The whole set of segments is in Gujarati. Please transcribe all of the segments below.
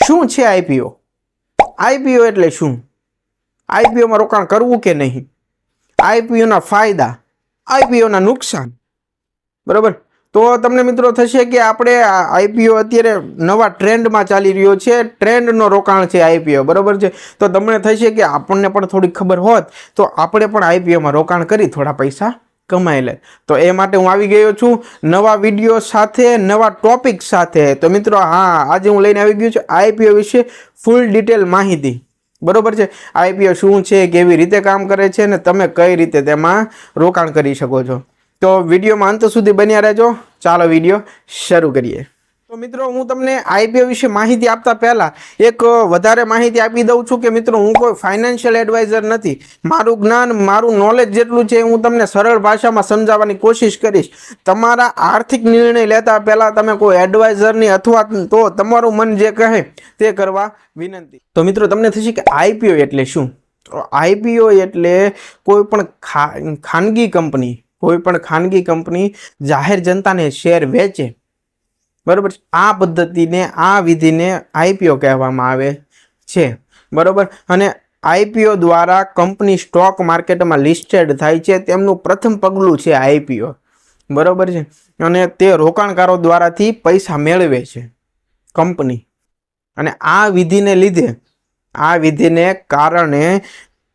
શું છે આઈપીઓ? આઈપીઓ એટલે શું? આઈપીઓમાં રોકાણ કરવું કે નહીં? આઈપીઓના ફાયદા, આઈપીઓના નુકસાન, બરોબર? તો તમને મિત્રો થશે કે આપણે આઈપીઓ અત્યારે નવા ટ્રેન્ડમાં ચાલી રહ્યો છે, ટ્રેન્ડનો રોકાણ છે આઈપીઓ, બરોબર છે? તો તમને થશે કે આપણને પણ થોડી ખબર હોત તો આપણે પણ આઈપીઓમાં રોકાણ કરી થોડા પૈસા કમાઈ લે. તો એ માટે હું આવી ગયો છું નવા વિડીયો સાથે, નવા ટોપિક સાથે. તો મિત્રો આજે હું લઈને આવી ગયો છું આઈપીઓ વિશે ફૂલ ડિટેલ માહિતી, બરોબર છે? આઈપીઓ શું છે, કેવી રીતે કામ કરે છે અને તમે કઈ રીતે તેમાં રોકાણ કરી શકો છો. તો વિડીયોમાં અંત સુધી બન્યા રહેજો. ચાલો વિડીયો શરૂ કરીએ. તો મિત્રો હું તમને આઈપીઓ વિશે માહિતી આપતા પહેલા એક વધારે માહિતી આપી દઉં છું કે મિત્રો હું કોઈ ફાઇનાન્શિયલ એડવાઇઝર નથી. મારું જ્ઞાન, મારું નોલેજ જેટલું છે હું તમને સરળ ભાષામાં સમજાવવાની કોશિશ કરીશ. તમારા આર્થિક નિર્ણય લેતા પહેલા તમે કોઈ એડવાઇઝરની અથવા તો તમારું મન જે કહે તે કરવા વિનંતી. તો મિત્રો તમને થશે કે આઈપીઓ એટલે શું? તો આઈપીઓ એટલે કોઈ પણ ખાનગી કંપની જાહેર જનતાને શેર વેચે, બરોબર? આ પદ્ધતિને, આ વિધિને આઈપીઓ કહેવામાં આવે છે, બરોબર? અને આઈપીઓ દ્વારા કંપની સ્ટોક માર્કેટમાં લિસ્ટેડ થાય છે. તેમનું પ્રથમ પગલું છે આઈપીઓ, બરોબર છે? અને તે રોકાણકારો દ્વારાથી પૈસા મેળવે છે કંપની. અને આ વિધિને કારણે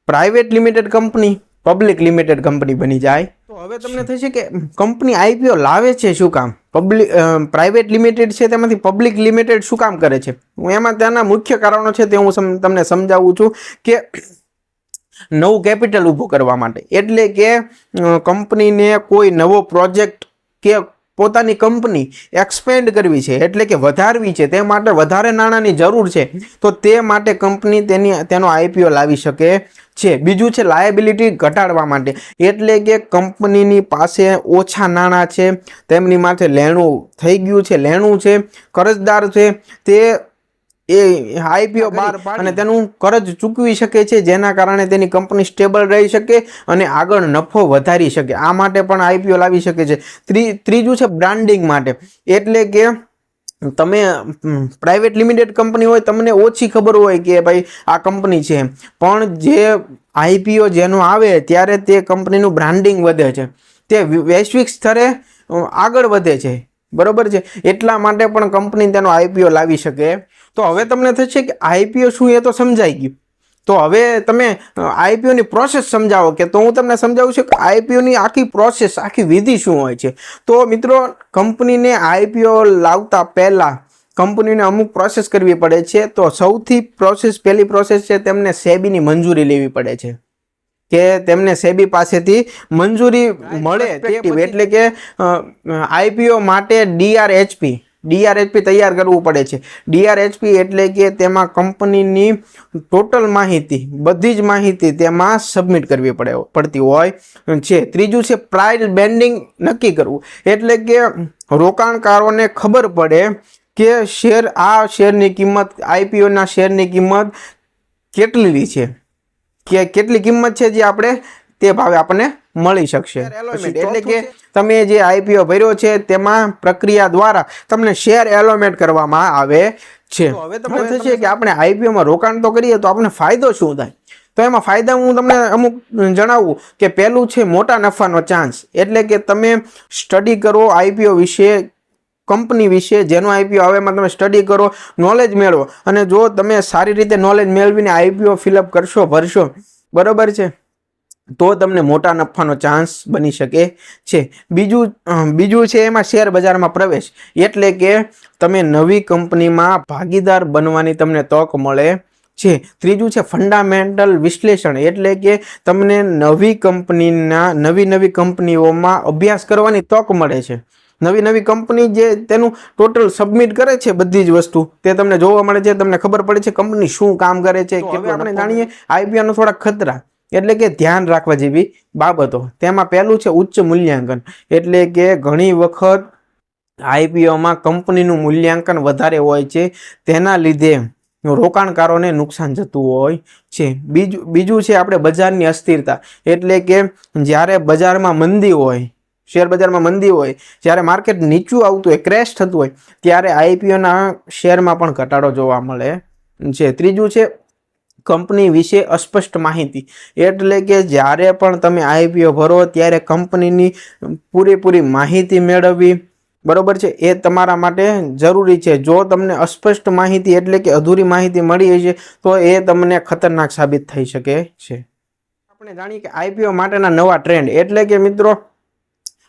private limited company public limited company બની જાય. તો હવે તમને થશે કે કંપની આઈપીઓ લાવે છે શું કામ? પ્રાઇવેટ લિમિટેડ છે તેમાંથી પબ્લિક લિમિટેડ શું કામ કરે છે? એમાં તેના મુખ્ય કારણો છે તે હું તમને સમજાવું છું કે નવું કેપિટલ ઊભું કરવા માટે, એટલે કે કંપનીને કોઈ નવો પ્રોજેક્ટ કે પોતાની કંપની એક્સપેન્ડ કરવી છે, એટલે કે વધારવી છે, તે માટે વધારે નાણાંની જરૂર છે. તો તે માટે કંપની તેનો આઈપીઓ લાવી શકે છે. બીજું છે લાયબિલિટી ઘટાડવા માટે, એટલે કે કંપનીની પાસે ઓછા નાણાં છે, તેમની માથે લેણું થઈ ગયું છે, લેણું છે, કર્જદાર છે, તે આઈપીઓ બહાર પાડે અને તેનું કર્જ ચૂકવી શકે છે, જેના કારણે તેની કંપની સ્ટેબલ રહી શકે અને આગળ નફો વધારી શકે. આ માટે પણ આઈપીઓ લાવી શકે છે. ત્રીજું છે બ્રાન્ડિંગ માટે, એટલે કે તમે પ્રાઇવેટ લિમિટેડ કંપની હોય, તમને ઓછી ખબર હોય કે ભાઈ આ કંપની છે, પણ જે આઈપીઓ જેનો આવે ત્યારે તે કંપનીનું બ્રાન્ડિંગ વધે છે, તે વૈશ્વિક સ્તરે આગળ વધે છે, બરોબર છે? એટલા માટે પણ કંપની તેનો આઈપીઓ લાવી શકે. તો હવે તમને થશે કે આઈપીઓ શું એ તો સમજાઈ ગયું. તો હવે તમે આઈપીઓની પ્રોસેસ સમજાવો કે, તો હું તમને સમજાવું છું કે આઈપીઓની આખી પ્રોસેસ, આખી વિધિ શું હોય છે. તો મિત્રો કંપનીને આઈપીઓ લાવતા પહેલા કંપનીને અમુક પ્રોસેસ કરવી પડે છે. તો સૌથી પહેલી પ્રોસેસ છે તેમને સેબીની મંજૂરી લેવી પડે છે, કે તેમને સેબી પાસેથી મંજૂરી મળે, એટલે કે આઈપીઓ માટે ડીઆરએચપી તૈયાર કરવું પડે છે. ડીઆરએચપી એટલે કે તેમાં કંપનીની ટોટલ માહિતી, બધી જ માહિતી તેમાં સબમિટ કરવી પડતી હોય છે. ત્રીજું છે પ્રાઇસ બેન્ડિંગ નક્કી કરવું, એટલે કે રોકાણકારોને ખબર પડે કે શેરની કિંમત, આઈપીઓના શેરની કિંમત કેટલી છે, કે કેટલી કિંમત છે જે આપણે તે ભાવે આપણને મળી શકશે. એટલે કે તમે જે આઈપીઓ ભર્યો છે તેમાં પ્રક્રિયા દ્વારા તમને શેર એલોમેન્ટ કરવામાં આવે છે. હવે તમને થશે કે આપણે આઈપીઓમાં રોકાણ તો કરીએ તો આપણને ફાયદો શું થાય? તો એમાં ફાયદા હું તમને અમુક જણાવું કે પહેલું છે મોટા નફાનો ચાન્સ, એટલે કે તમે સ્ટડી કરો આઈપીઓ વિશે, કંપની વિશે, જેનો આઈપીઓ આવે એમાં તમે સ્ટડી કરો, નોલેજ મેળવો, અને જો તમે સારી રીતે નોલેજ મેળવીને આઈપીઓ ફિલઅપ કરશો, ભરશો, બરોબર છે, તો તમને મોટા નફાનો ચાન્સ બની શકે છે. બીજું છે એમાં શેર બજારમાં પ્રવેશ, એટલે કે તમે નવી કંપનીમાં ભાગીદાર બનવાની તમને તક મળે છે. ત્રીજું છે ફંડામેન્ટલ વિશ્લેષણ, એટલે કે તમને નવી કંપનીઓમાં અભ્યાસ કરવાની તક મળે છે. નવી કંપની જે તેનું ટોટલ સબમિટ કરે છે, બધી જ વસ્તુ તે તમને જોવા મળે છે, તમને ખબર પડે છે કંપની શું કામ કરે છે. હવે આપણે જાણીએ આઈપીઓના થોડા ખતરા, એટલે કે ધ્યાન રાખવા જેવી બાબતો. તેમાં પહેલું છે ઉચ્ચ મૂલ્યાંકન, એટલે કે ઘણી વખત આઈપીઓમાં કંપનીનું મૂલ્યાંકન વધારે હોય છે, તેના લીધે રોકાણકારોને નુકસાન જતું હોય છે. બીજું છે આપણે બજારની અસ્થિરતા, એટલે કે જ્યારે બજારમાં મંદી હોય, શેર બજારમાં મંદી હોય, જ્યારે માર્કેટ નીચું આવતું હોય, ક્રેશ થતું હોય, ત્યારે આઈપીઓના શેરમાં પણ ઘટાડો જોવા મળે છે. ત્રીજું છે કંપની વિશે અસ્પષ્ટ માહિતી, એટલે કે જ્યારે પણ તમે આઈપીઓ ભરો ત્યારે કંપનીની પૂરેપૂરી માહિતી મેળવવી, બરોબર છે, એ તમારા માટે જરૂરી છે. જો તમને અસ્પષ્ટ માહિતી એટલે કે અધૂરી માહિતી મળી હશે તો એ તમને ખતરનાક સાબિત થઈ શકે છે. આપણે જાણીએ કે આઈપીઓ માટેના નવા ટ્રેન્ડ, એટલે કે મિત્રો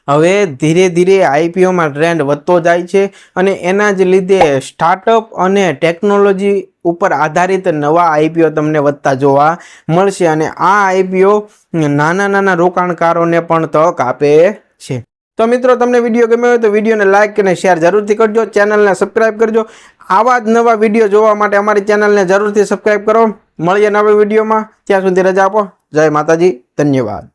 હવે ધીરે ધીરે આઈપીઓમાં ટ્રેન્ડ વધતો જાય છે અને એના જ લીધે સ્ટાર્ટઅપ અને ટેકનોલોજી ઉપર આધારિત નવા આઈપીઓ તમને વધતા જોવા મળશે અને આ આઈપીઓ નાના રોકાણકારોને પણ તક આપે છે. તો મિત્રો તમને વિડીયો ગમ્યો હોય તો વિડીયોને લાઇક અને શેર જરૂરથી કરજો, ચેનલને સબસ્ક્રાઇબ કરજો. આવા જ નવા વિડીયો જોવા માટે અમારી ચેનલને જરૂરથી સબસ્ક્રાઇબ કરો. મળીએ નવા વિડીયોમાં, ત્યાં સુધી રજા આપો. જય માતાજી, ધન્યવાદ.